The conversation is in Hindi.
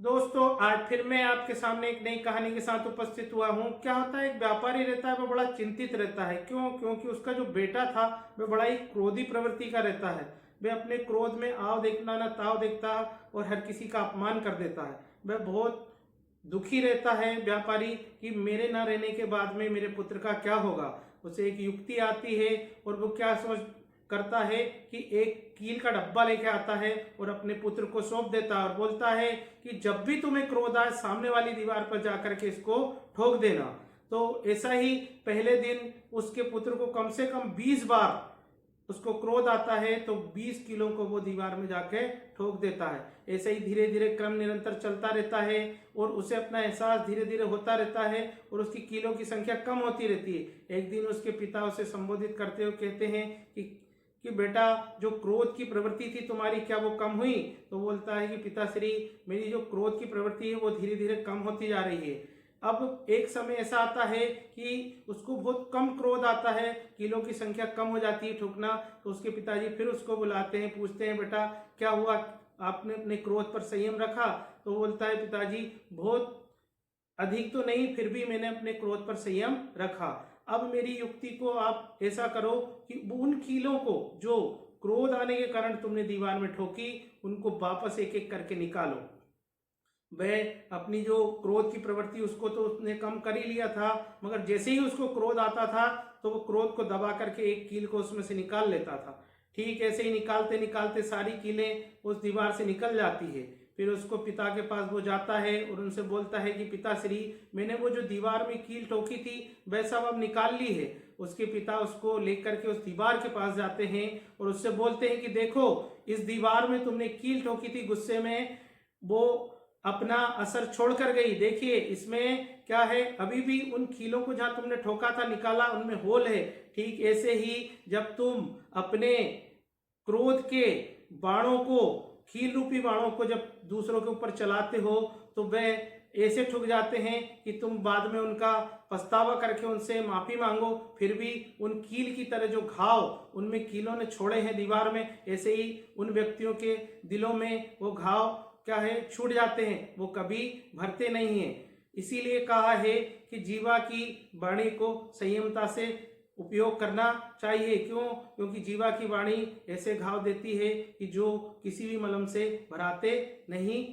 दोस्तों, आज फिर मैं आपके सामने एक नई कहानी के साथ उपस्थित हुआ हूँ। क्या होता है, एक व्यापारी रहता है, वो बड़ा चिंतित रहता है। क्यों? क्योंकि उसका जो बेटा था वह बड़ा ही क्रोधी प्रवृत्ति का रहता है। वह अपने क्रोध में आव देखना ना ताव देखता और हर किसी का अपमान कर देता है। वह बहुत दुखी रहता है व्यापारी कि मेरे ना रहने के बाद में मेरे पुत्र का क्या होगा। उसे एक युक्ति आती है और वो क्या सोच करता है कि एक कील का डब्बा लेके आता है और अपने पुत्र को सौंप देता है और बोलता है कि जब भी तुम्हें क्रोध आए सामने वाली दीवार पर जाकर के इसको ठोक देना। तो ऐसा ही पहले दिन उसके पुत्र को कम से कम 20 बार उसको क्रोध आता है, तो 20 किलो को वो दीवार में जाके ठोक देता है। ऐसे ही धीरे धीरे क्रम निरंतर चलता रहता है और उसे अपना एहसास धीरे धीरे होता रहता है और उसकी किलो की संख्या कम होती रहती है। एक दिन उसके पिता उसे संबोधित करते हुए कहते हैं कि बेटा, जो क्रोध की प्रवृत्ति थी तुम्हारी, क्या वो कम हुई? तो बोलता है कि पिताश्री, मेरी जो क्रोध की प्रवृत्ति है वो धीरे धीरे कम होती जा रही है। अब एक समय ऐसा आता है कि उसको बहुत कम क्रोध आता है, किलो की संख्या कम हो जाती है ठोकना। तो उसके पिताजी फिर उसको बुलाते हैं, पूछते हैं बेटा क्या हुआ, आपने अपने क्रोध पर संयम रखा? तो बोलता है पिताजी, बहुत अधिक तो नहीं, फिर भी मैंने अपने क्रोध पर संयम रखा। अब मेरी युक्ति को आप ऐसा करो कि उन कीलों को जो क्रोध आने के कारण तुमने दीवार में ठोकी, उनको वापस एक एक करके निकालो। वह अपनी जो क्रोध की प्रवृत्ति उसको तो उसने कम कर ही लिया था, मगर जैसे ही उसको क्रोध आता था तो वो क्रोध को दबा करके एक कील को उसमें से निकाल लेता था। ठीक ऐसे ही निकालते निकालते सारी कीलें उस दीवार से निकल जाती है। फिर उसको पिता के पास वो जाता है और उनसे बोलता है कि पिताश्री, मैंने वो जो दीवार में कील ठोकी थी वह सब अब निकाल ली है। उसके पिता उसको लेकर के उस दीवार के पास जाते हैं और उससे बोलते हैं कि देखो, इस दीवार में तुमने कील ठोकी थी गुस्से में, वो अपना असर छोड़कर गई। देखिए इसमें क्या है, अभी भी उन कीलों को जहां तुमने ठोका था निकाला, उनमें होल है। ठीक ऐसे ही जब तुम अपने क्रोध के बाणों को, कील रूपी बाणों को जब दूसरों के ऊपर चलाते हो तो वह ऐसे ठुक जाते हैं कि तुम बाद में उनका पछतावा करके उनसे माफी मांगो, फिर भी उन कील की तरह जो घाव उनमें कीलों ने छोड़े हैं दीवार में, ऐसे ही उन व्यक्तियों के दिलों में वो घाव क्या है, छूट जाते हैं, वो कभी भरते नहीं हैं। इसीलिए कहा है कि जीवा की वाणी को संयमता से उपयोग करना चाहिए। क्यों? क्योंकि जीवा की वाणी ऐसे घाव देती है कि जो किसी भी मलम से भराते नहीं